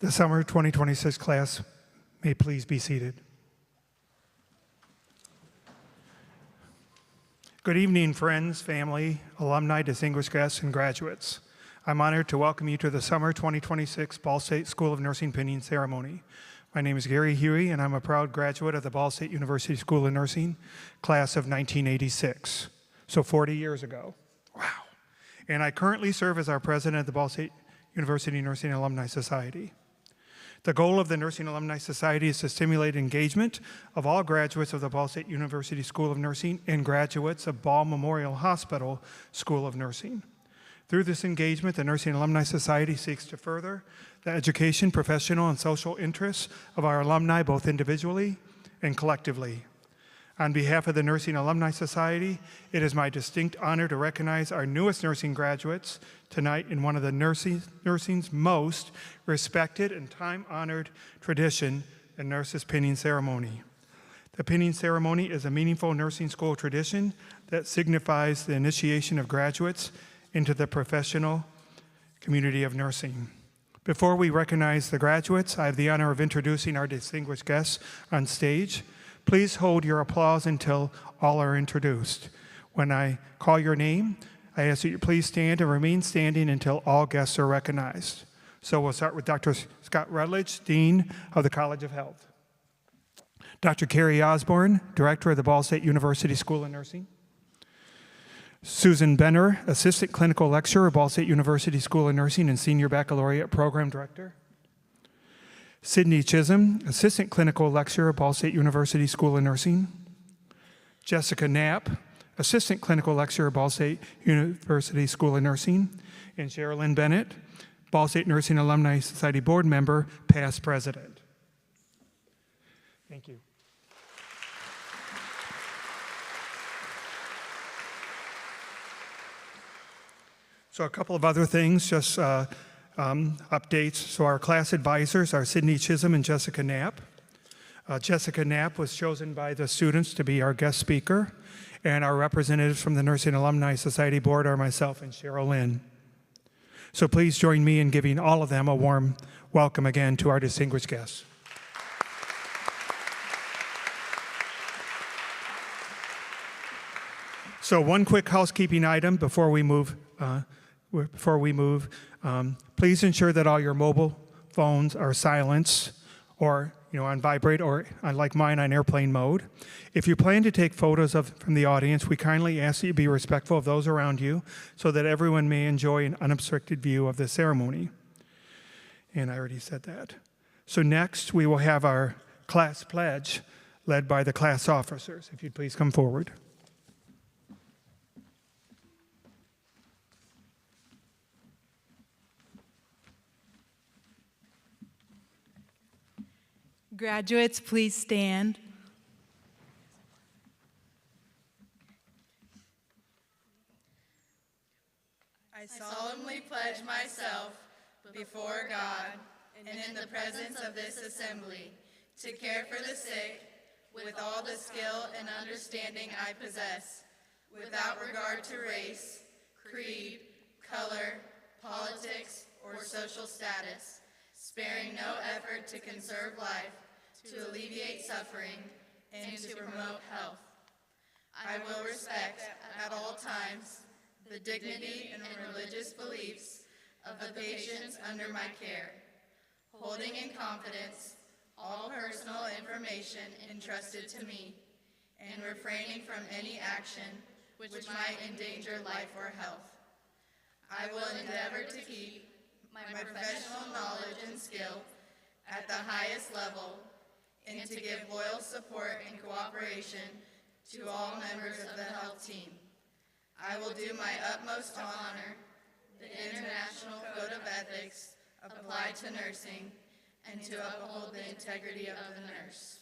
The summer 2026 class may please be seated. Good evening, friends, family, alumni, distinguished guests, and graduates. I'm honored to welcome you to the summer 2026 Ball State School of Nursing pinning ceremony. My name is Gary Huey, and I'm a proud graduate of the Ball State University School of Nursing, class of 1986, so 40 years ago. Wow. And I currently serve as our president of the Ball State University Nursing Alumni Society. The goal of the Nursing Alumni Society is to stimulate engagement of all graduates of the Ball State University School of Nursing and graduates of Ball Memorial Hospital School of Nursing. Through this engagement, the Nursing Alumni Society seeks to further the education, professional, and social interests of our alumni, both individually and collectively. On behalf of the Nursing Alumni Society, it is my distinct honor to recognize our newest nursing graduates tonight in one of the nursing's most respected and time-honored tradition, the nurses pinning ceremony. The pinning ceremony is a meaningful nursing school tradition that signifies the initiation of graduates into the professional community of nursing. Before we recognize the graduates, I have the honor of introducing our distinguished guests on stage. Please hold your applause until all are introduced. When I call your name, I ask that you please stand and remain standing until all guests are recognized. So we'll start with Dr. Scott Rutledge, Dean of the College of Health. Dr. Carrie Osborne, Director of the Ball State University School of Nursing. Susan Benner, Assistant Clinical Lecturer, Ball State University School of Nursing and Senior Baccalaureate Program Director. Sydney Chisholm, Assistant Clinical Lecturer, Ball State University School of Nursing. Jessica Knapp, Assistant Clinical Lecturer, Ball State University School of Nursing. And Sherilyn Bennett, Ball State Nursing Alumni Society Board Member, past President. Thank you. So a couple of other things, just updates. So our class advisors are Sydney Chisholm and Jessica Knapp. Jessica Knapp was chosen by the students to be our guest speaker, and our representatives from the Nursing Alumni Society Board are myself and Cheryl Lynn. So please join me in giving all of them a warm welcome again to our distinguished guests. So one quick housekeeping item before we move. Please ensure that all your mobile phones are silenced or on vibrate or, like mine, on airplane mode. If you plan to take photos from the audience, we kindly ask that you be respectful of those around you so that everyone may enjoy an unobstructed view of the ceremony. And I already said that. So next, we will have our class pledge led by the class officers. If you'd please come forward. Graduates, please stand. I solemnly pledge myself before God and in the presence of this assembly to care for the sick with all the skill and understanding I possess, without regard to race, creed, color, politics, or social status, sparing no effort to conserve life, to alleviate suffering, and to promote health. I will respect at all times the dignity and religious beliefs of the patients under my care, holding in confidence all personal information entrusted to me, and refraining from any action which might endanger life or health. I will endeavor to keep my professional knowledge and skill at the highest level, and to give loyal support and cooperation to all members of the health team. I will do my utmost to honor the International Code of Ethics applied to nursing and to uphold the integrity of the nurse.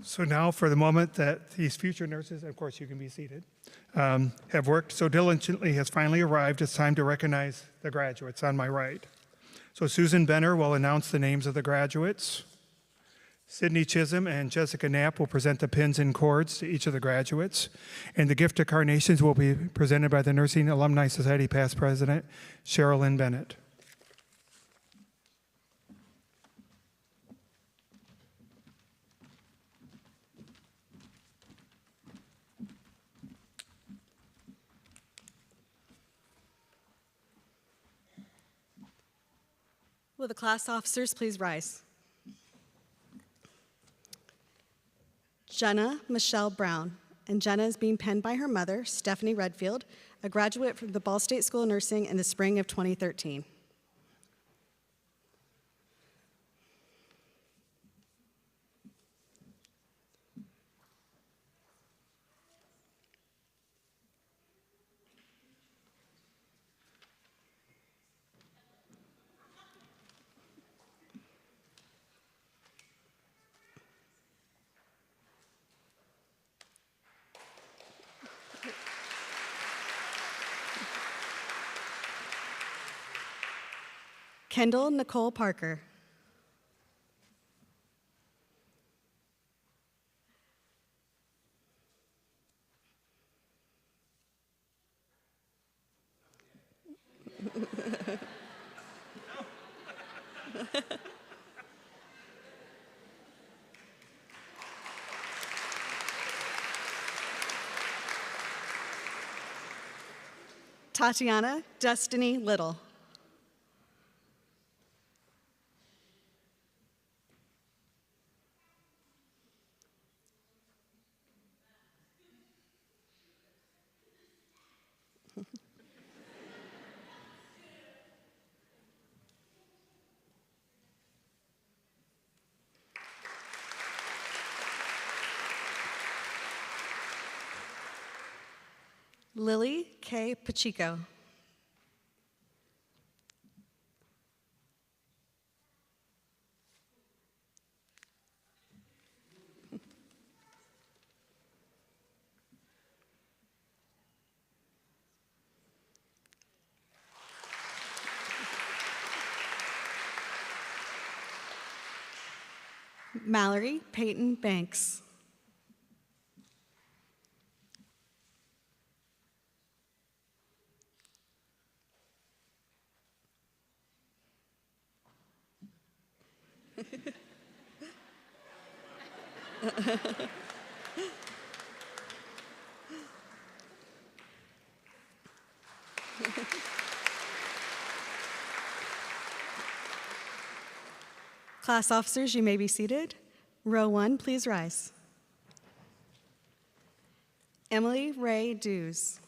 So now for the moment that these future nurses, of course you can be seated, have worked so diligently has finally arrived, it's time to recognize the graduates on my right. So Susan Benner will announce the names of the graduates. Sydney Chisholm and Jessica Knapp will present the pins and cords to each of the graduates. And the gift of carnations will be presented by the Nursing Alumni Society past president, Sherilyn Bennett. Will the class officers please rise? Jenna Michelle Brown, and Jenna is being penned by her mother, Stephanie Redfield, a graduate from the Ball State School of Nursing in the spring of 2013. Kendall Nicole Parker. Tatiana Destiny Little. Lily K. Pacheco. Mallory Peyton Banks. Class officers, you may be seated. Row 1, please rise. Emily Ray Dews.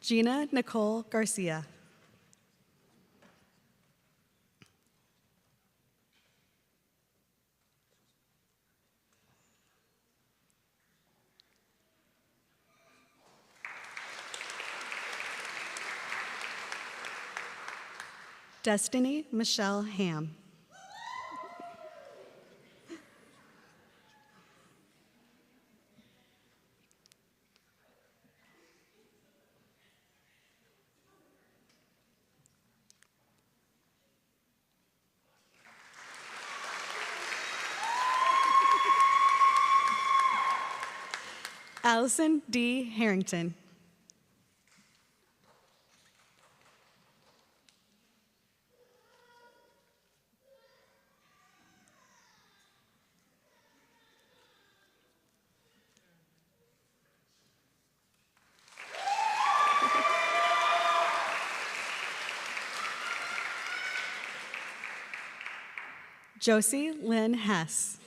Gina Nicole Garcia. Destiny Michelle Ham. Allison D. Harrington. Josie Lynn Hess.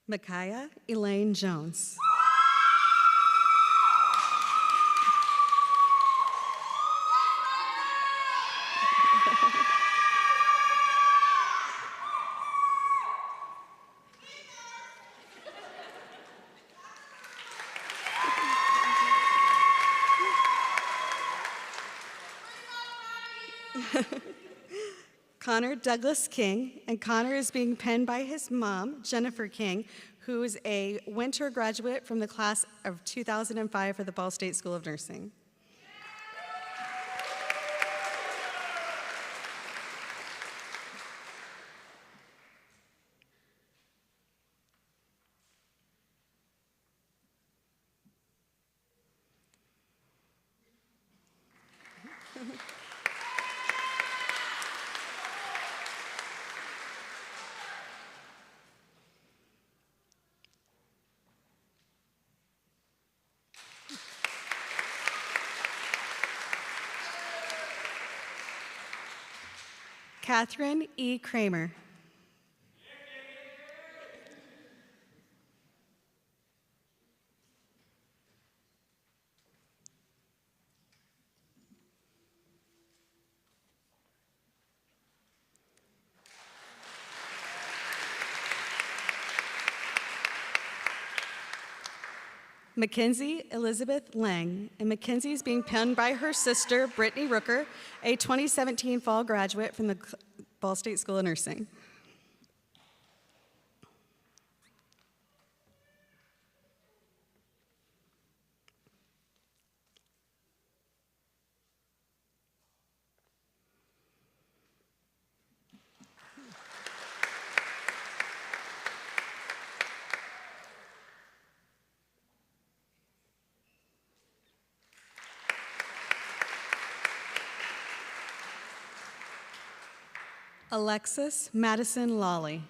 Micaiah Elaine Jones. Connor Douglas King, and Connor is being penned by his mom, Jennifer King, who is a winter graduate from the class of 2005 for the Ball State School of Nursing. Catherine E. Kramer. Mackenzie Elizabeth Lang, and Mackenzie is being penned by her sister, Brittany Rooker, a 2017 fall graduate from the Ball State School of Nursing. Alexis Madison Lawley.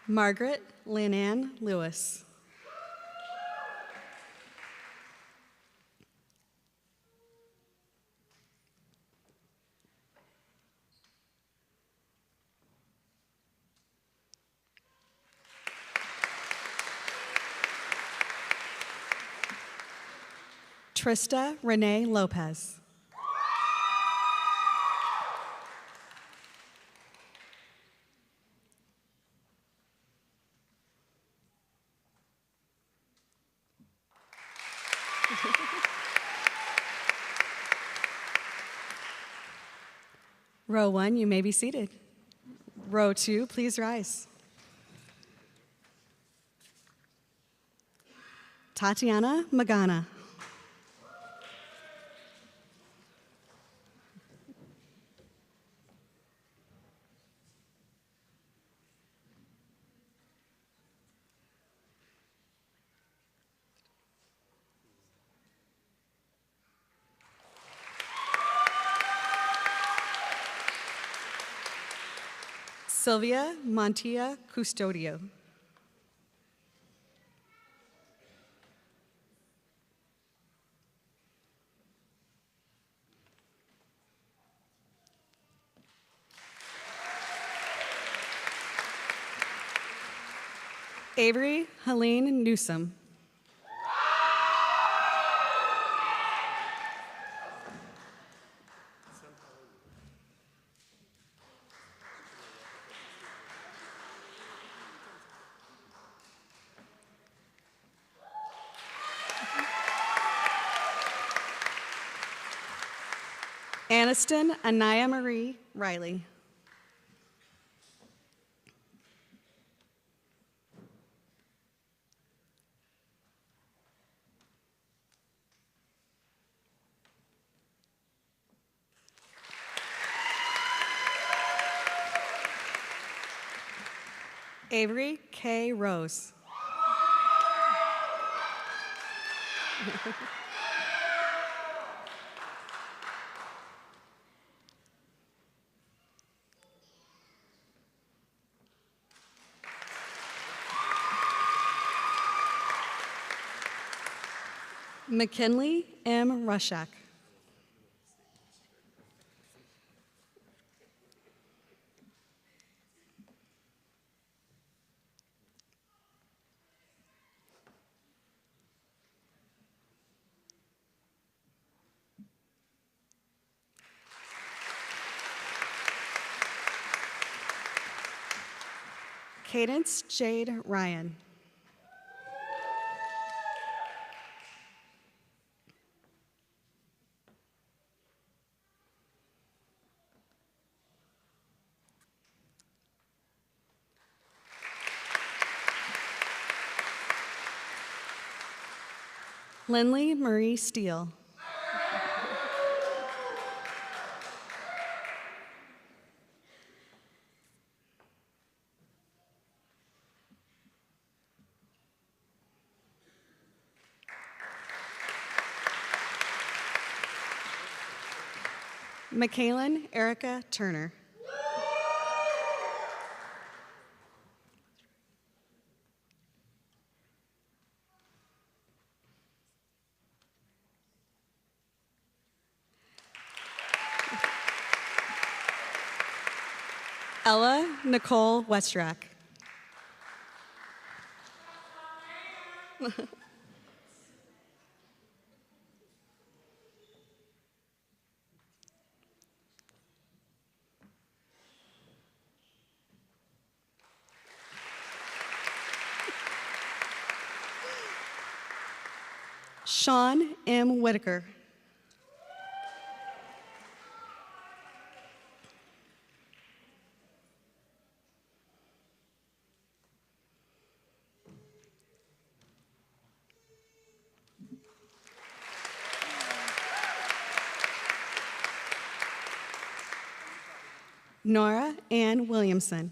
Margaret Lanann Lewis. Trista Renee Lopez. Row 1, you may be seated. Row 2, please rise. Tatiana Magana. Sylvia Montilla Custodio. Avery Helene Newsom. Aniston Anaya Marie Riley. Avery K. Rose. McKinley M. Rushak. Cadence Jade Ryan. Lindley Marie Steele. Michaelin Erica Turner. Ella Nicole Westrack. Sean M. Whitaker. Nora Ann Williamson.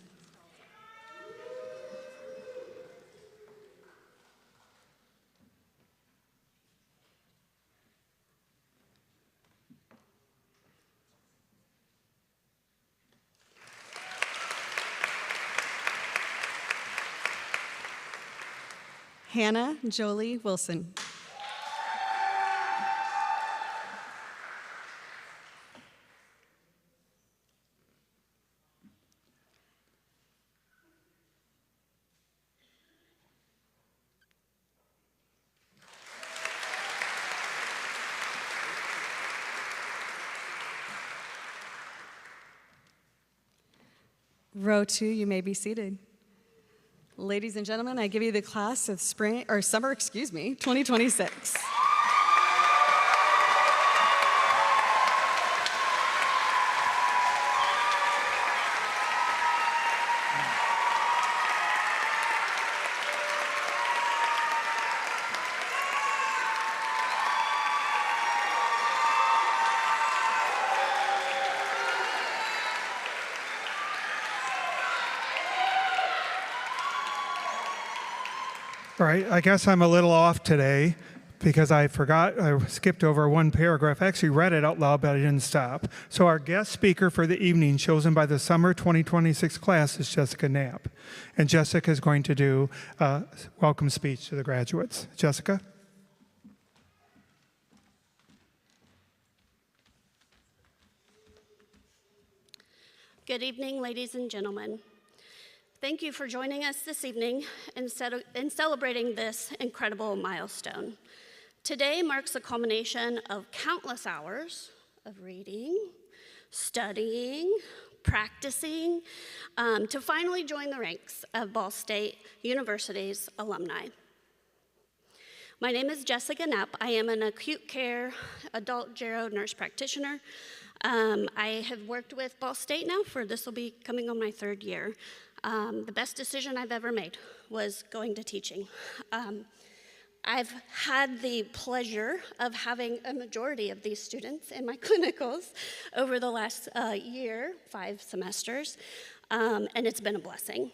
Hannah Jolie Wilson. Row 2, you may be seated. Ladies and gentlemen, I give you the class of summer, 2026. All right, I guess I'm a little off today because I skipped over one paragraph. I actually read it out loud, but I didn't stop. So our guest speaker for the evening, chosen by the summer 2026 class, is Jessica Knapp. And Jessica is going to do a welcome speech to the graduates. Jessica? Good evening, ladies and gentlemen. Thank you for joining us this evening in celebrating this incredible milestone. Today marks the culmination of countless hours of reading, studying, practicing, to finally join the ranks of Ball State University's alumni. My name is Jessica Knapp. I am an acute care adult gero nurse practitioner. I have worked with Ball State now this will be coming on my third year. The best decision I've ever made was going to teaching. I've had the pleasure of having a majority of these students in my clinicals over the last year, 5 semesters, and it's been a blessing.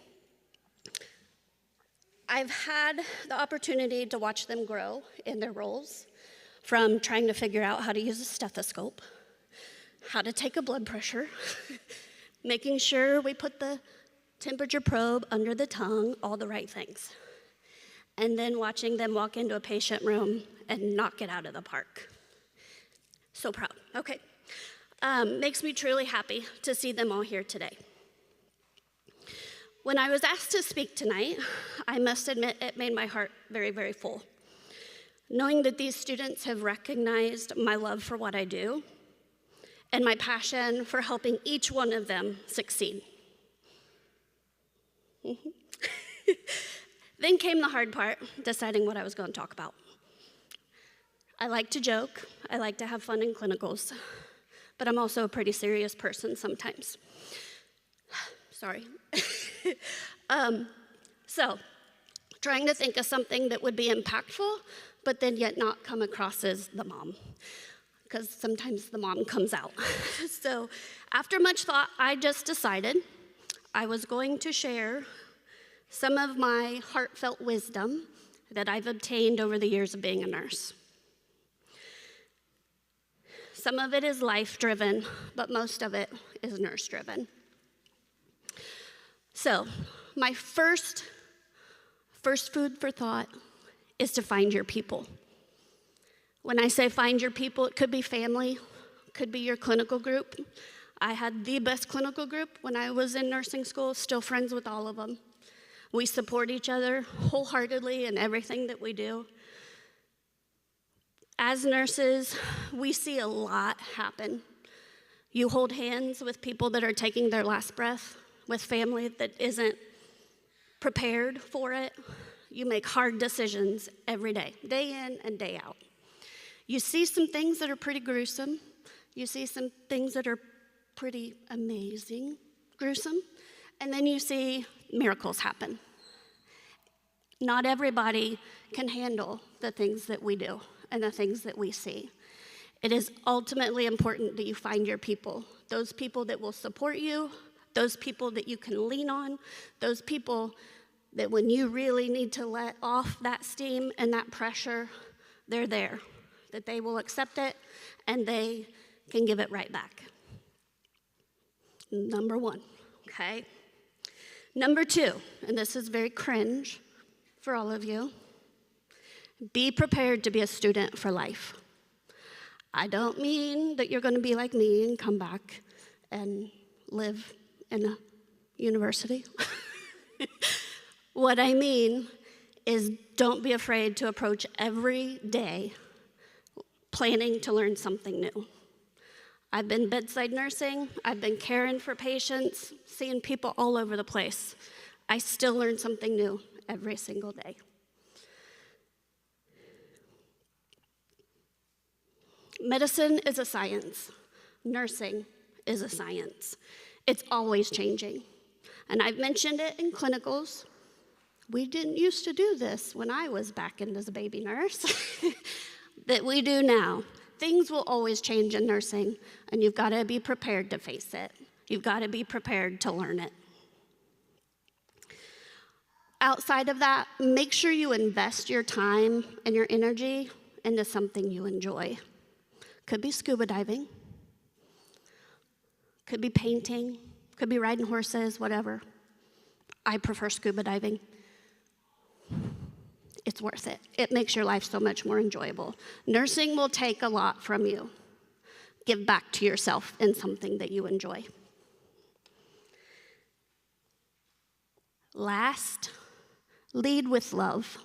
I've had the opportunity to watch them grow in their roles, from trying to figure out how to use a stethoscope, how to take a blood pressure, making sure we put the temperature probe under the tongue, all the right things. and then watching them walk into a patient room and knock it out of the park. So proud. Okay. Makes me truly happy to see them all here today. When I was asked to speak tonight, I must admit it made my heart very, very full. Knowing that these students have recognized my love for what I do and my passion for helping each one of them succeed. Then came the hard part, deciding what I was going to talk about. I like to joke, I like to have fun in clinicals, but I'm also a pretty serious person sometimes. Sorry. So, trying to think of something that would be impactful, but then yet not come across as the mom, because sometimes the mom comes out. So, after much thought, I just decided I was going to share some of my heartfelt wisdom that I've obtained over the years of being a nurse. Some of it is life-driven, but most of it is nurse-driven. So, my first food for thought is to find your people. When I say find your people, it could be family, could be your clinical group. I had the best clinical group when I was in nursing school, still friends with all of them. We support each other wholeheartedly in everything that we do. As nurses, we see a lot happen. You hold hands with people that are taking their last breath, with family that isn't prepared for it. You make hard decisions every day in and day out. You see some things that are pretty gruesome. You see some things that are pretty amazing, gruesome. And then you see miracles happen. Not everybody can handle the things that we do and the things that we see. It is ultimately important that you find your people, those people that will support you, those people that you can lean on, those people that when you really need to let off that steam and that pressure, they're there, that they will accept it and they can give it right back. Number one, okay? Number two, and this is very cringe for all of you, be prepared to be a student for life. I don't mean that you're going to be like me and come back and live in a university. What I mean is don't be afraid to approach every day planning to learn something new. I've been bedside nursing, I've been caring for patients, seeing people all over the place. I still learn something new every single day. Medicine is a science. Nursing is a science. It's always changing. And I've mentioned it in clinicals. We didn't used to do this when I was back in as a baby nurse that we do now. Things will always change in nursing, and you've got to be prepared to face it. You've got to be prepared to learn it. Outside of that, make sure you invest your time and your energy into something you enjoy. Could be scuba diving, could be painting, could be riding horses, whatever. I prefer scuba diving. It's worth it. It makes your life so much more enjoyable. Nursing will take a lot from you. Give back to yourself in something that you enjoy. Last, lead with love.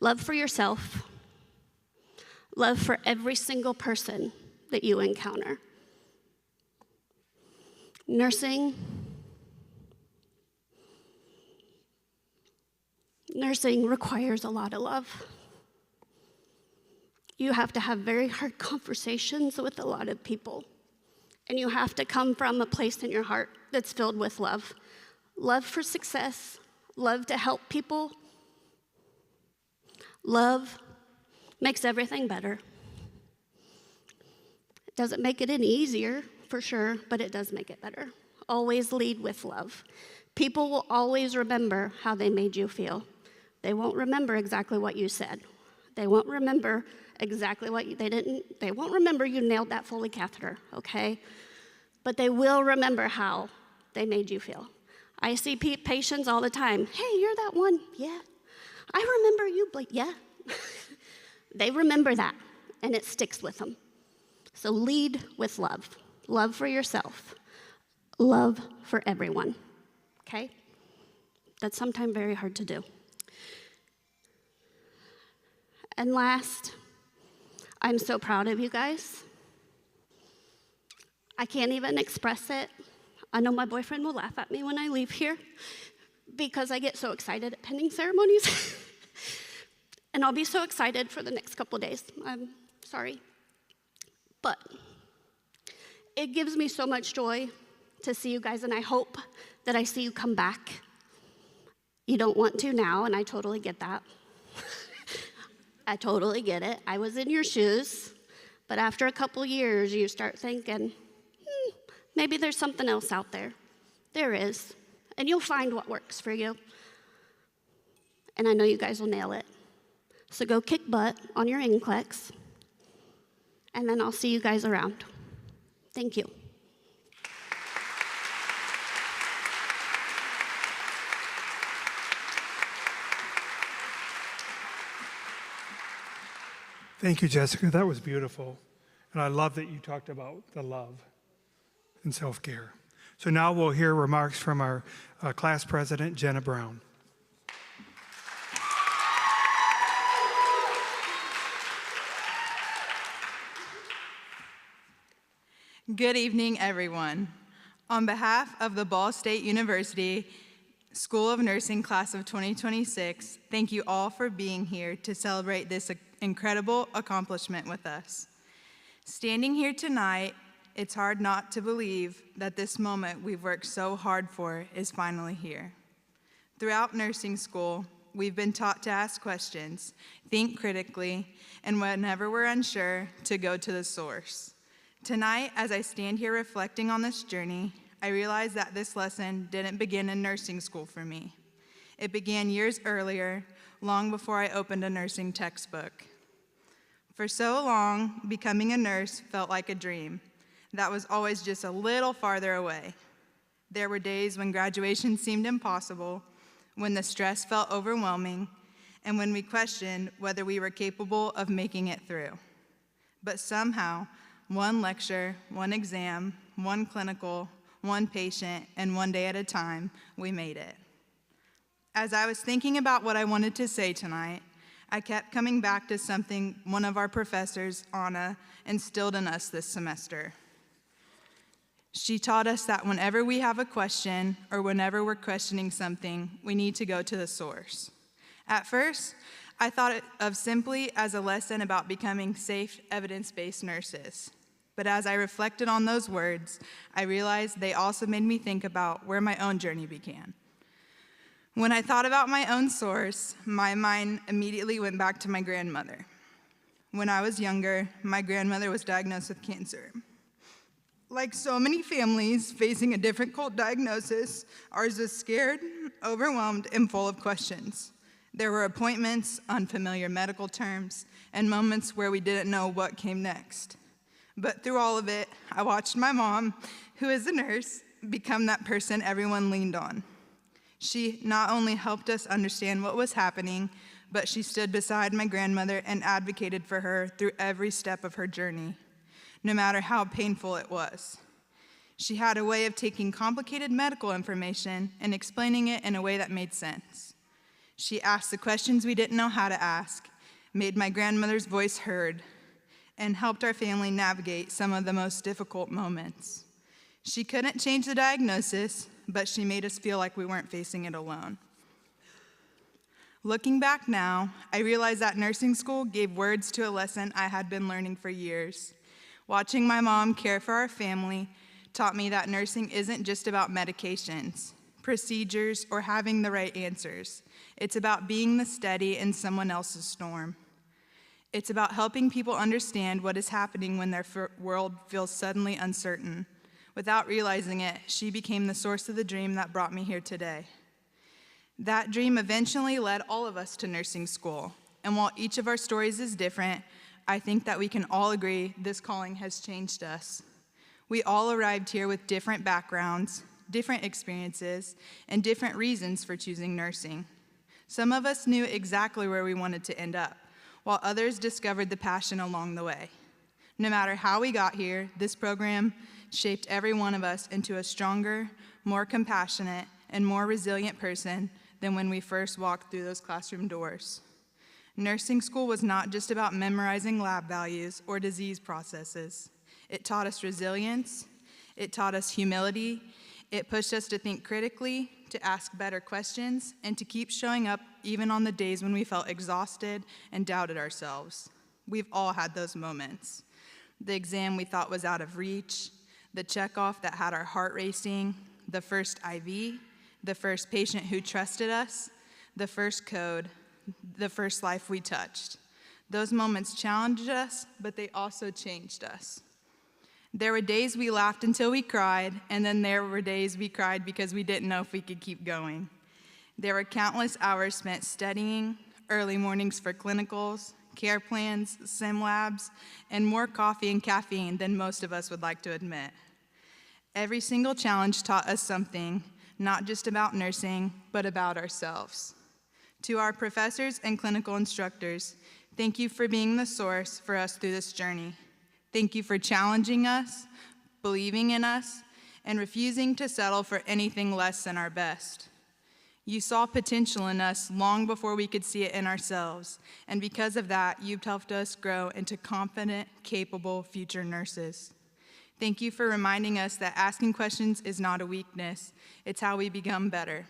Love for yourself. Love for every single person that you encounter. Nursing requires a lot of love. You have to have very hard conversations with a lot of people. And you have to come from a place in your heart that's filled with love. Love for success, love to help people. Love makes everything better. It doesn't make it any easier, for sure, but it does make it better. Always lead with love. People will always remember how they made you feel. They won't remember exactly what you said. They won't remember exactly what they won't remember you nailed that Foley catheter, okay? But they will remember how they made you feel. I see patients all the time. Hey, you're that one. Yeah. I remember you, Blake. Yeah. They remember that, and it sticks with them. So lead with love. Love for yourself. Love for everyone. Okay? That's sometimes very hard to do. And last, I'm so proud of you guys. I can't even express it. I know my boyfriend will laugh at me when I leave here because I get so excited at pending ceremonies. And I'll be so excited for the next couple of days. I'm sorry. But it gives me so much joy to see you guys, and I hope that I see you come back. You don't want to now, and I totally get that. I totally get it. I was in your shoes, but after a couple years, you start thinking, maybe there's something else out there. There is, and you'll find what works for you. And I know you guys will nail it. So go kick butt on your NCLEX, and then I'll see you guys around. Thank you. Thank you, Jessica. That was beautiful. And I love that you talked about the love and self-care. So now we'll hear remarks from our class president, Jenna Brown. Good evening, everyone. On behalf of the Ball State University School of Nursing Class of 2026, thank you all for being here to celebrate this incredible accomplishment with us. Standing here tonight, it's hard not to believe that this moment we've worked so hard for is finally here. Throughout nursing school, we've been taught to ask questions, think critically, and whenever we're unsure, to go to the source. Tonight, as I stand here reflecting on this journey, I realize that this lesson didn't begin in nursing school for me. It began years earlier, long before I opened a nursing textbook. For so long, becoming a nurse felt like a dream that was always just a little farther away. There were days when graduation seemed impossible, when the stress felt overwhelming, and when we questioned whether we were capable of making it through. But somehow, one lecture, one exam, one clinical, one patient, and one day at a time, we made it. As I was thinking about what I wanted to say tonight, I kept coming back to something one of our professors, Anna, instilled in us this semester. She taught us that whenever we have a question or whenever we're questioning something, we need to go to the source. At first, I thought of simply as a lesson about becoming safe, evidence-based nurses. But as I reflected on those words, I realized they also made me think about where my own journey began. When I thought about my own source, my mind immediately went back to my grandmother. When I was younger, my grandmother was diagnosed with cancer. Like so many families facing a difficult diagnosis, ours was scared, overwhelmed, and full of questions. There were appointments, unfamiliar medical terms, and moments where we didn't know what came next. But through all of it, I watched my mom, who is a nurse, become that person everyone leaned on. She not only helped us understand what was happening, but she stood beside my grandmother and advocated for her through every step of her journey, no matter how painful it was. She had a way of taking complicated medical information and explaining it in a way that made sense. She asked the questions we didn't know how to ask, made my grandmother's voice heard, and helped our family navigate some of the most difficult moments. She couldn't change the diagnosis, but she made us feel like we weren't facing it alone. Looking back now, I realize that nursing school gave words to a lesson I had been learning for years. Watching my mom care for our family taught me that nursing isn't just about medications, procedures, or having the right answers. It's about being the steady in someone else's storm. It's about helping people understand what is happening when their world feels suddenly uncertain. Without realizing it, she became the source of the dream that brought me here today. That dream eventually led all of us to nursing school. And while each of our stories is different, I think that we can all agree this calling has changed us. We all arrived here with different backgrounds, different experiences, and different reasons for choosing nursing. Some of us knew exactly where we wanted to end up, while others discovered the passion along the way. No matter how we got here, this program shaped every one of us into a stronger, more compassionate, and more resilient person than when we first walked through those classroom doors. Nursing school was not just about memorizing lab values or disease processes. It taught us resilience, it taught us humility, it pushed us to think critically, to ask better questions, and to keep showing up even on the days when we felt exhausted and doubted ourselves. We've all had those moments. The exam we thought was out of reach, the checkoff that had our heart racing, the first IV, the first patient who trusted us, the first code, the first life we touched. Those moments challenged us, but they also changed us. There were days we laughed until we cried, and then there were days we cried because we didn't know if we could keep going. There were countless hours spent studying, early mornings for clinicals, care plans, sim labs, and more coffee and caffeine than most of us would like to admit. Every single challenge taught us something, not just about nursing, but about ourselves. To our professors and clinical instructors, thank you for being the source for us through this journey. Thank you for challenging us, believing in us, and refusing to settle for anything less than our best. You saw potential in us long before we could see it in ourselves, and because of that, you've helped us grow into confident, capable future nurses. Thank you for reminding us that asking questions is not a weakness, it's how we become better.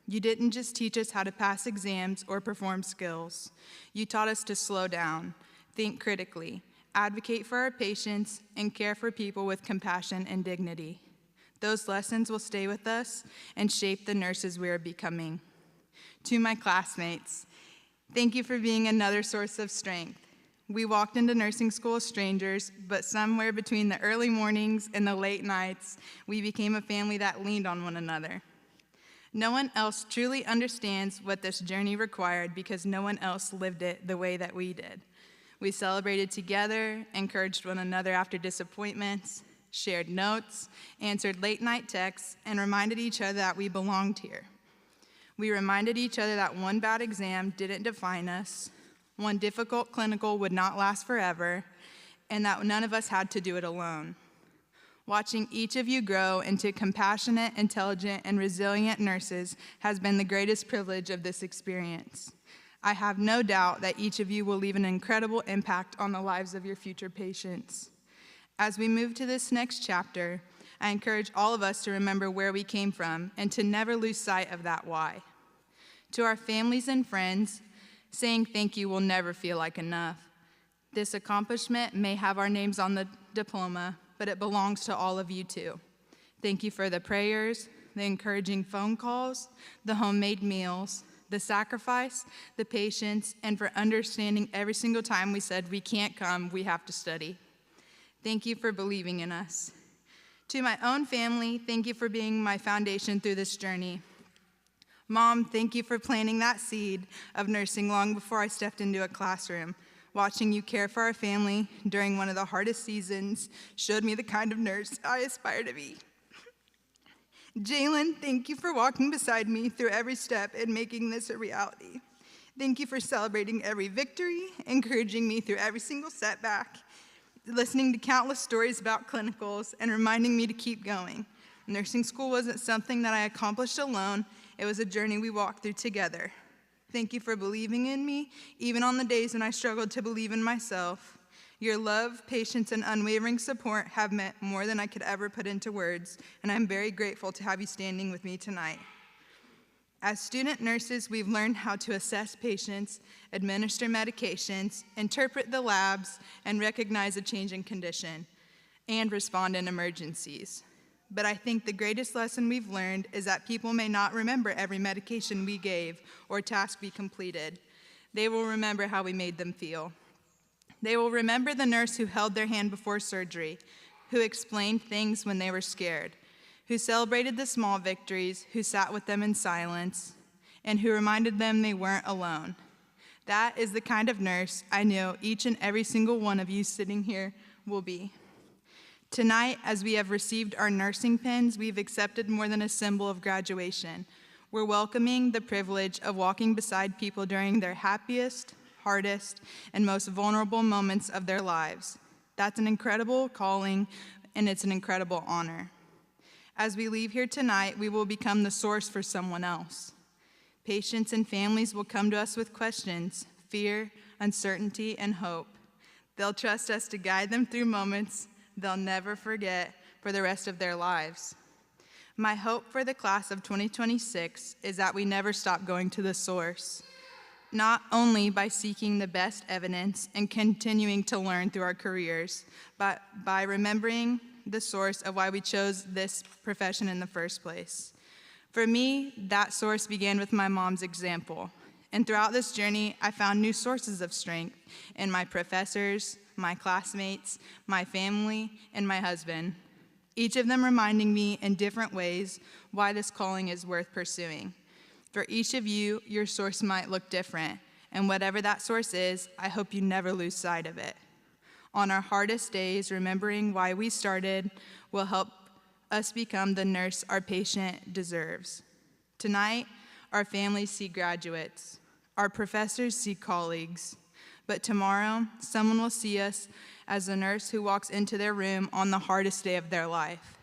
You didn't just teach us how to pass exams or perform skills. You taught us to slow down, think critically, advocate for our patients, and care for people with compassion and dignity. Those lessons will stay with us and shape the nurses we are becoming. To my classmates, thank you for being another source of strength. We walked into nursing school as strangers, but somewhere between the early mornings and the late nights, we became a family that leaned on one another. No one else truly understands what this journey required because no one else lived it the way that we did. We celebrated together, encouraged one another after disappointments, shared notes, answered late-night texts, and reminded each other that we belonged here. We reminded each other that one bad exam didn't define us, one difficult clinical would not last forever, and that none of us had to do it alone. Watching each of you grow into compassionate, intelligent, and resilient nurses has been the greatest privilege of this experience. I have no doubt that each of you will leave an incredible impact on the lives of your future patients. As we move to this next chapter, I encourage all of us to remember where we came from and to never lose sight of that why. To our families and friends, saying thank you will never feel like enough. This accomplishment may have our names on the diploma, but it belongs to all of you too. Thank you for the prayers, the encouraging phone calls, the homemade meals, the sacrifice, the patience, and for understanding every single time we said we can't come, we have to study. Thank you for believing in us. To my own family, thank you for being my foundation through this journey. Mom, thank you for planting that seed of nursing long before I stepped into a classroom. Watching you care for our family during one of the hardest seasons showed me the kind of nurse I aspire to be. Jalen, thank you for walking beside me through every step and making this a reality. Thank you for celebrating every victory, encouraging me through every single setback, listening to countless stories about clinicals, and reminding me to keep going. Nursing school wasn't something that I accomplished alone, it was a journey we walked through together. Thank you for believing in me, even on the days when I struggled to believe in myself. Your love, patience, and unwavering support have meant more than I could ever put into words, and I'm very grateful to have you standing with me tonight. As student nurses, we've learned how to assess patients, administer medications, interpret the labs, and recognize a changing condition, and respond in emergencies. But I think the greatest lesson we've learned is that people may not remember every medication we gave or task we completed. They will remember how we made them feel. They will remember the nurse who held their hand before surgery, who explained things when they were scared, who celebrated the small victories, who sat with them in silence, and who reminded them they weren't alone. That is the kind of nurse I know each and every single one of you sitting here will be. Tonight, as we have received our nursing pins, we've accepted more than a symbol of graduation. We're welcoming the privilege of walking beside people during their happiest, hardest, and most vulnerable moments of their lives. That's an incredible calling, and it's an incredible honor. As we leave here tonight, we will become the source for someone else. Patients and families will come to us with questions, fear, uncertainty, and hope. They'll trust us to guide them through moments they'll never forget for the rest of their lives. My hope for the class of 2026 is that we never stop going to the source, not only by seeking the best evidence and continuing to learn through our careers, but by remembering the source of why we chose this profession in the first place. For me, that source began with my mom's example. And throughout this journey, I found new sources of strength in my professors, my classmates, my family, and my husband, each of them reminding me in different ways why this calling is worth pursuing. For each of you, your source might look different, and whatever that source is, I hope you never lose sight of it. On our hardest days, remembering why we started will help us become the nurse our patient deserves. Tonight, our families see graduates. Our professors see colleagues. But tomorrow, someone will see us as a nurse who walks into their room on the hardest day of their life.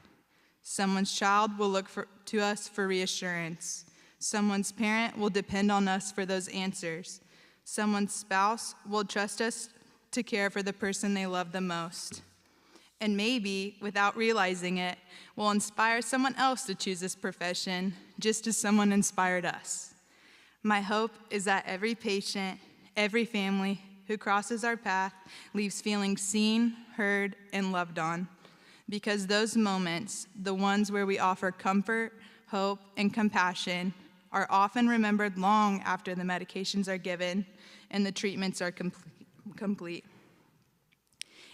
Someone's child will look to us for reassurance. Someone's parent will depend on us for those answers. Someone's spouse will trust us to care for the person they love the most. And maybe, without realizing it, we'll inspire someone else to choose this profession, just as someone inspired us. My hope is that every patient, every family who crosses our path leaves feeling seen, heard, and loved on. Because those moments, the ones where we offer comfort, hope, and compassion, are often remembered long after the medications are given and the treatments are complete.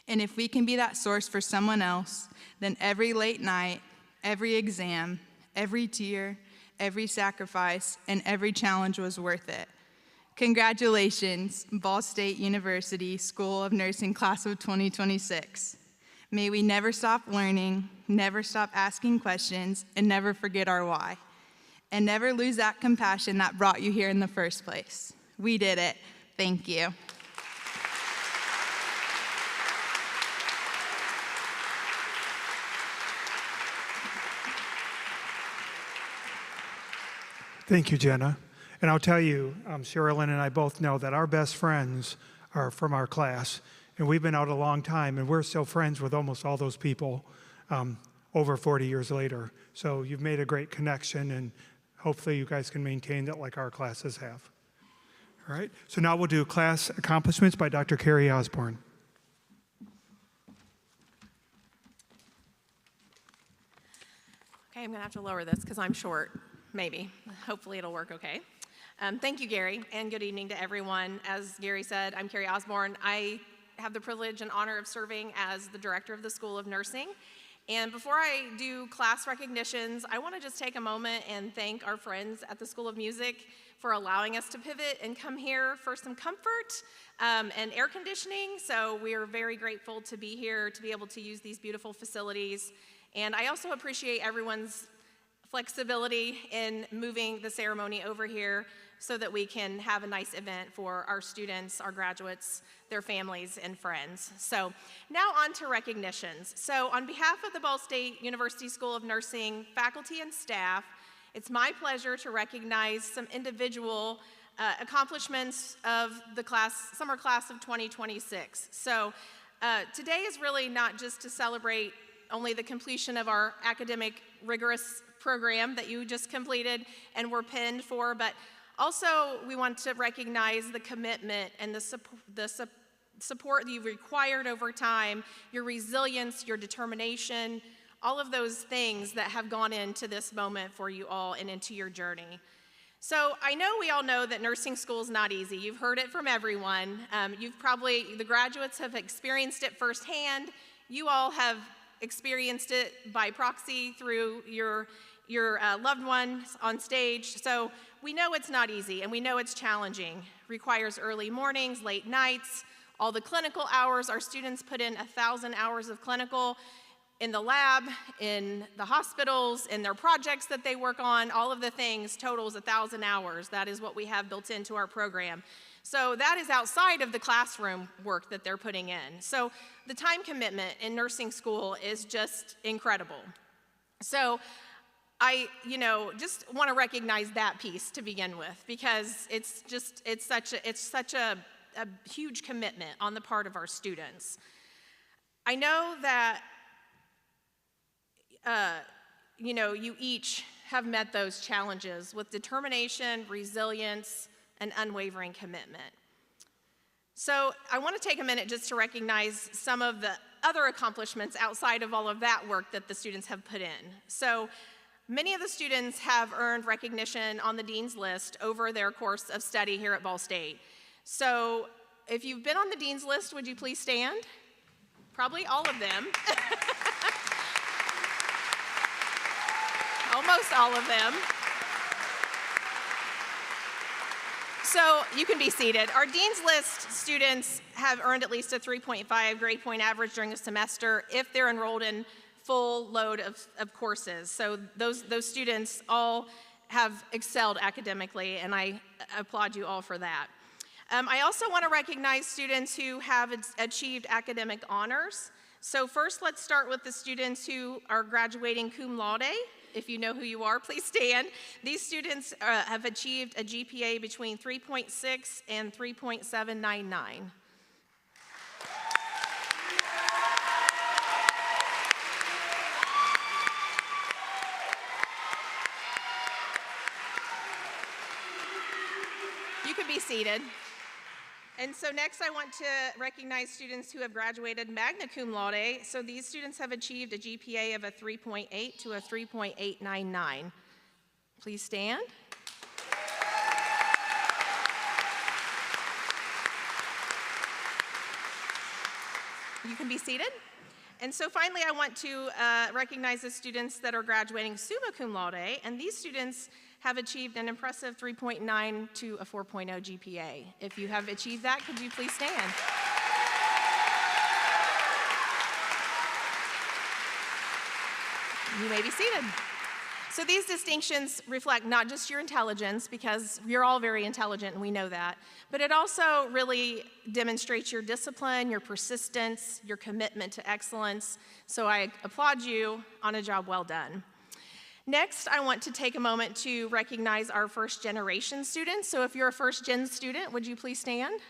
And if we can be that source for someone else, then every late night, every exam, every tear, every sacrifice, and every challenge was worth it. Congratulations, Ball State University School of Nursing Class of 2026. May we never stop learning, never stop asking questions, and never forget our why. And never lose that compassion that brought you here in the first place. We did it. Thank you. Thank you, Jenna. And I'll tell you, Sherilyn and I both know that our best friends are from our class, and we've been out a long time, and we're still friends with almost all those people over 40 years later. So you've made a great connection, and hopefully you guys can maintain that like our classes have. All right, so now we'll do class accomplishments by Dr. Carrie Osborne. Okay, I'm gonna have to lower this because I'm short, maybe. Hopefully it'll work okay. Thank you, Gary, and good evening to everyone. As Gary said, I'm Carrie Osborne. I have the privilege and honor of serving as the director of the School of Nursing. And before I do class recognitions, I want to just take a moment and thank our friends at the School of Music for allowing us to pivot and come here for some comfort and air conditioning. So we are very grateful to be here, to be able to use these beautiful facilities. And I also appreciate everyone's flexibility in moving the ceremony over here so that we can have a nice event for our students, our graduates, their families, and friends. So now on to recognitions. So on behalf of the Ball State University School of Nursing faculty and staff, it's my pleasure to recognize some individual accomplishments of the summer class of 2026. So today is really not just to celebrate only the completion of our academic rigorous program that you just completed and were pinned for, but also we want to recognize the commitment and the support that you've required over time, your resilience, your determination, all of those things that have gone into this moment for you all and into your journey. So I know we all know that nursing school is not easy. You've heard it from everyone. The graduates have experienced it firsthand. You all have experienced it by proxy through your loved ones on stage. So we know it's not easy and we know it's challenging. Requires early mornings, late nights, all the clinical hours. Our students put in 1,000 hours of clinical in the lab, in the hospitals, in their projects that they work on, all of the things totals 1,000 hours. That is what we have built into our program. So that is outside of the classroom work that they're putting in. So the time commitment in nursing school is just incredible. So I, just want to recognize that piece to begin with, because it's such a huge commitment on the part of our students. I know that, you each have met those challenges with determination, resilience, and unwavering commitment. So I want to take a minute just to recognize some of the other accomplishments outside of all of that work that the students have put in. So many of the students have earned recognition on the Dean's List over their course of study here at Ball State. So if you've been on the Dean's List, would you please stand? Probably all of them. Almost all of them. So you can be seated. Our Dean's List students have earned at least a 3.5 grade point average during the semester if they're enrolled in full load of courses. So those students all have excelled academically, and I applaud you all for that. I also want to recognize students who have achieved academic honors. So first, let's start with the students who are graduating cum laude. If you know who you are, please stand. These students have achieved a GPA between 3.6 and 3.799. You could be seated. And so next I want to recognize students who have graduated magna cum laude. So these students have achieved a GPA of a 3.8 to a 3.899. Please stand. You can be seated. And so finally I want to recognize the students that are graduating summa cum laude, and these students have achieved an impressive 3.9 to a 4.0 GPA. If you have achieved that, could you please stand? You may be seated. So these distinctions reflect not just your intelligence, because you're all very intelligent and we know that, but it also really demonstrates your discipline, your persistence, your commitment to excellence. So I applaud you on a job well done. Next, I want to take a moment to recognize our first generation students. So if you're a first gen student, would you please stand?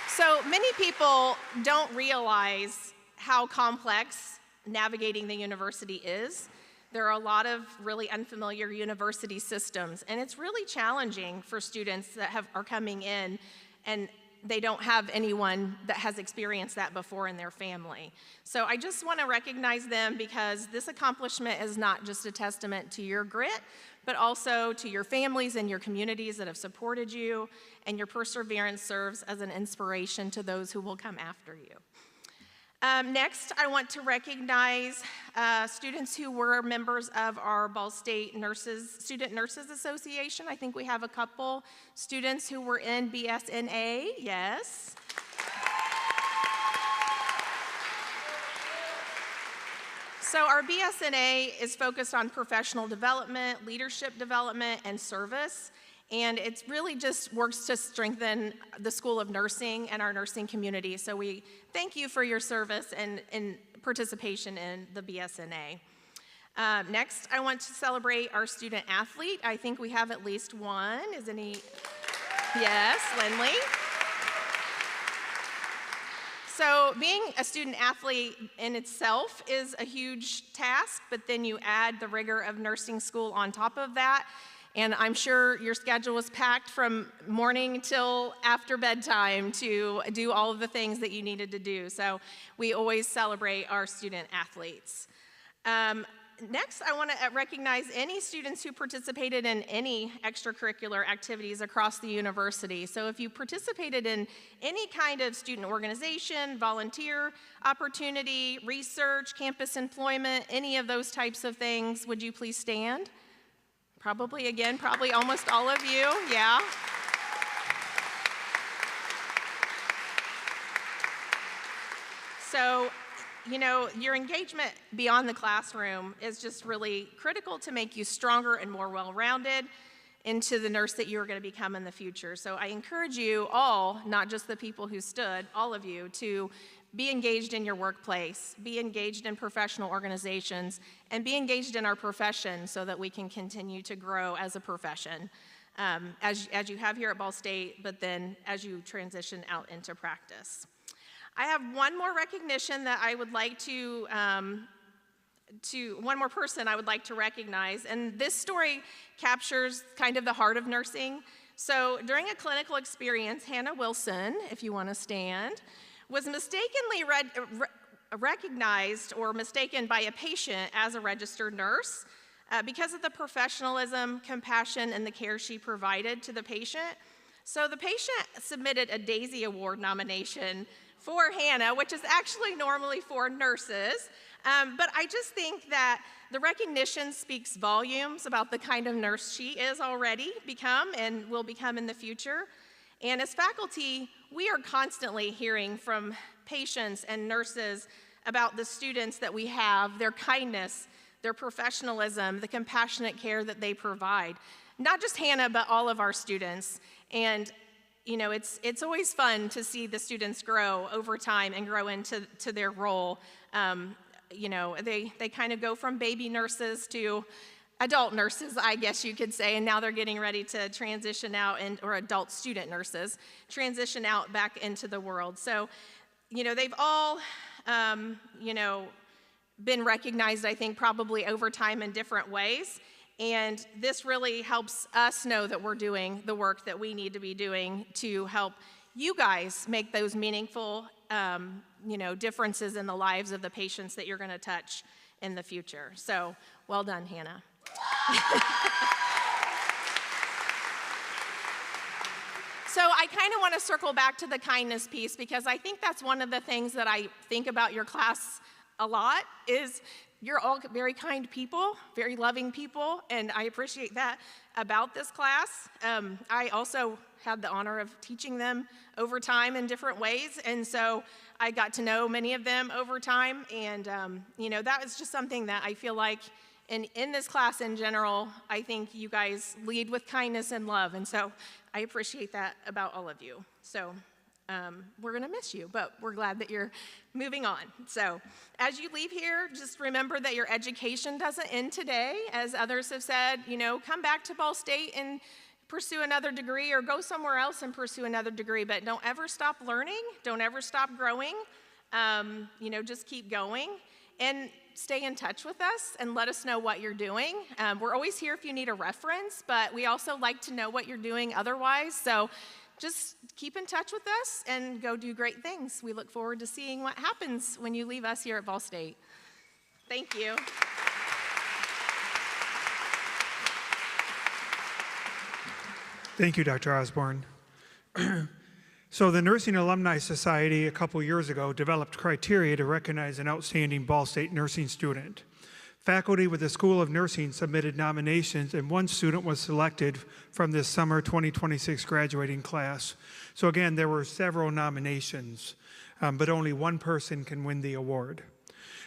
So many people don't realize how complex navigating the university is. There are a lot of really unfamiliar university systems, and it's really challenging for students that are coming in and they don't have anyone that has experienced that before in their family. So I just want to recognize them, because this accomplishment is not just a testament to your grit, but also to your families and your communities that have supported you, and your perseverance serves as an inspiration to those who will come after you. Next, I want to recognize students who were members of our Ball State Student Nurses Association. I think we have a couple students who were in BSNA, yes. So our BSNA is focused on professional development, leadership development, and service. And it really just works to strengthen the School of Nursing and our nursing community. So we thank you for your service and participation in the BSNA. Next, I want to celebrate our student athlete. I think we have at least one. Is any? Yes, Lindley. So being a student athlete in itself is a huge task, but then you add the rigor of nursing school on top of that. And I'm sure your schedule was packed from morning till after bedtime to do all of the things that you needed to do. So we always celebrate our student athletes. Next, I want to recognize any students who participated in any extracurricular activities across the university. So if you participated in any kind of student organization, volunteer opportunity, research, campus employment, any of those types of things, would you please stand? Probably almost all of you, yeah. So, your engagement beyond the classroom is just really critical to make you stronger and more well-rounded into the nurse that you are going to become in the future. So I encourage you all, not just the people who stood, all of you, to be engaged in your workplace, be engaged in professional organizations, and be engaged in our profession so that we can continue to grow as a profession, as you have here at Ball State, but then as you transition out into practice. I have one more recognition that I would like one more person I would like to recognize, and this story captures kind of the heart of nursing. So during a clinical experience, Hannah Wilson, if you want to stand, was mistakenly recognized or mistaken by a patient as a registered nurse because of the professionalism, compassion, and the care she provided to the patient. So the patient submitted a Daisy Award nomination for Hannah, which is actually normally for nurses. But I just think that the recognition speaks volumes about the kind of nurse she is already become and will become in the future. And as faculty, we are constantly hearing from patients and nurses about the students that we have, their kindness, their professionalism, the compassionate care that they provide. Not just Hannah, but all of our students. And it's always fun to see the students grow over time and grow into their role. They kind of go from baby nurses to adult nurses, I guess you could say, and now they're getting ready to transition out, or adult student nurses, transition out back into the world. So, they've all, been recognized, I think, probably over time in different ways. And this really helps us know that we're doing the work that we need to be doing to help you guys make those meaningful, differences in the lives of the patients that you're going to touch in the future. So, well done, Hannah. So I kind of want to circle back to the kindness piece, because I think that's one of the things that I think about your class a lot is you're all very kind people, very loving people, and I appreciate that about this class. I also had the honor of teaching them over time in different ways, and so I got to know many of them over time, and that was just something that I feel like in this class in general, I think you guys lead with kindness and love, and so I appreciate that about all of you. So we're gonna miss you, but we're glad that you're moving on. So as you leave here, just remember that your education doesn't end today. As others have said, come back to Ball State and pursue another degree, or go somewhere else and pursue another degree, but don't ever stop learning, don't ever stop growing, just keep going. And stay in touch with us and let us know what you're doing. We're always here if you need a reference, but we also like to know what you're doing otherwise. So just keep in touch with us and go do great things. We look forward to seeing what happens when you leave us here at Ball State. Thank you. Thank you, Dr. Osborne. So the Nursing Alumni Society a couple years ago developed criteria to recognize an outstanding Ball State nursing student. Faculty with the School of Nursing submitted nominations, and one student was selected from this summer 2026 graduating class. So again, there were several nominations, but only one person can win the award.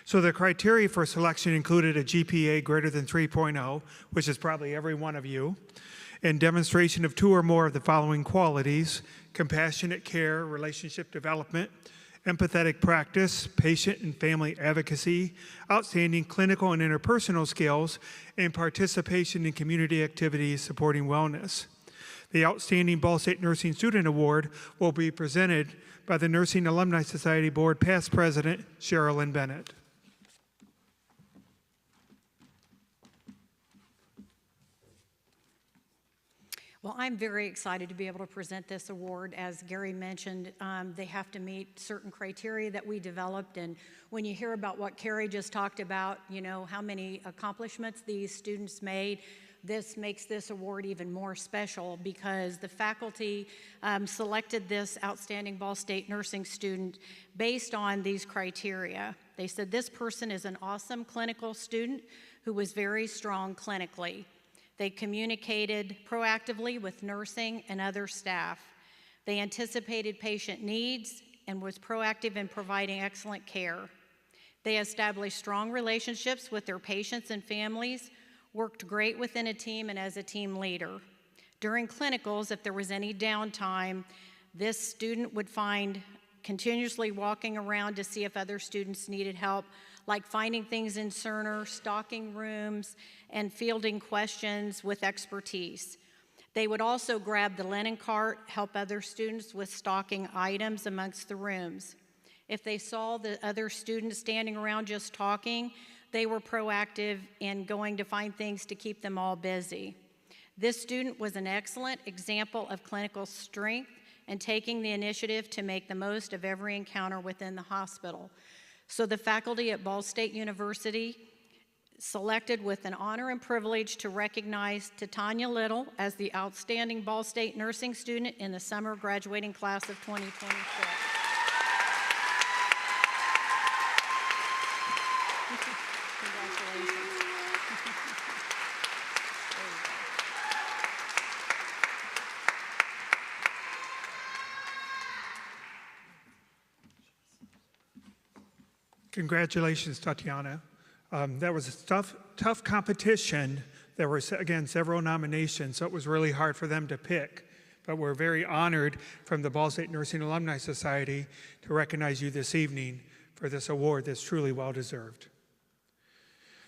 So the criteria for selection included a GPA greater than 3.0, which is probably every one of you, and demonstration of 2 or more of the following qualities: compassionate care, relationship development, empathetic practice, patient and family advocacy, outstanding clinical and interpersonal skills, and participation in community activities supporting wellness. The Outstanding Ball State Nursing Student Award will be presented by the Nursing Alumni Society Board past President Sherilyn Bennett. Well, I'm very excited to be able to present this award. As Gary mentioned, they have to meet certain criteria that we developed, and when you hear about what Carrie just talked about, how many accomplishments these students made, this makes this award even more special because the faculty selected this outstanding Ball State nursing student based on these criteria. They said this person is an awesome clinical student who was very strong clinically. They communicated proactively with nursing and other staff. They anticipated patient needs and was proactive in providing excellent care. They established strong relationships with their patients and families, worked great within a team and as a team leader. During clinicals, if there was any downtime, this student would find continuously walking around to see if other students needed help, like finding things in Cerner, stocking rooms, and fielding questions with expertise. They would also grab the linen cart, help other students with stocking items amongst the rooms. If they saw the other students standing around just talking, they were proactive in going to find things to keep them all busy. This student was an excellent example of clinical strength and taking the initiative to make the most of every encounter within the hospital. So the faculty at Ball State University selected with an honor and privilege to recognize Tanya Little as the outstanding Ball State nursing student in the summer graduating class of 2026. Congratulations, Tatiana. That was a tough competition. There were, again, several nominations, so it was really hard for them to pick. But we're very honored from the Ball State Nursing Alumni Society to recognize you this evening for this award that's truly well-deserved.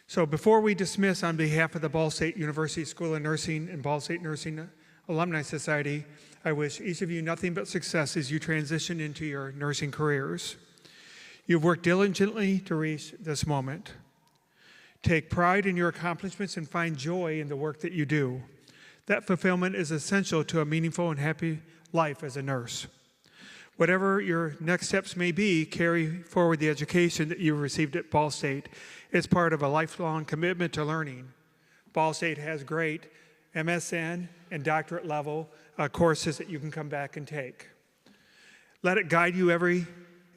So before we dismiss, on behalf of the Ball State University School of Nursing and Ball State Nursing Alumni Society, I wish each of you nothing but success as you transition into your nursing careers. You've worked diligently to reach this moment. Take pride in your accomplishments and find joy in the work that you do. That fulfillment is essential to a meaningful and happy life as a nurse. Whatever your next steps may be, carry forward the education that you received at Ball State. It's part of a lifelong commitment to learning. Ball State has great MSN and doctorate level courses that you can come back and take. Let it guide you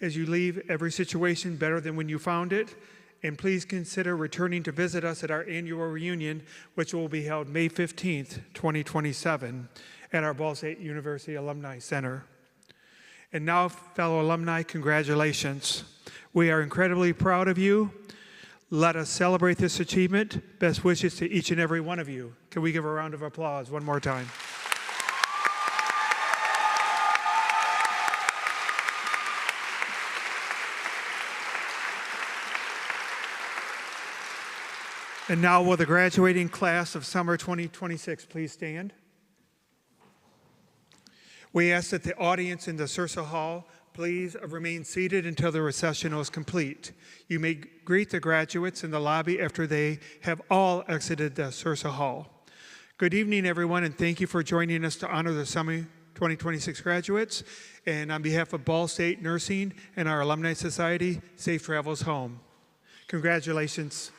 as you leave every situation better than when you found it. And please consider returning to visit us at our annual reunion, which will be held May 15th, 2027 at our Ball State University Alumni Center. And now, fellow alumni, congratulations. We are incredibly proud of you. Let us celebrate this achievement. Best wishes to each and every one of you. Can we give a round of applause one more time? And now will the graduating class of summer 2026 please stand? We ask that the audience in the Sursa Hall please remain seated until the recessional is complete. You may greet the graduates in the lobby after they have all exited the Sursa Hall. Good evening, everyone, and thank you for joining us to honor the summer 2026 graduates. And on behalf of Ball State Nursing and our Alumni Society, safe travels home. Congratulations.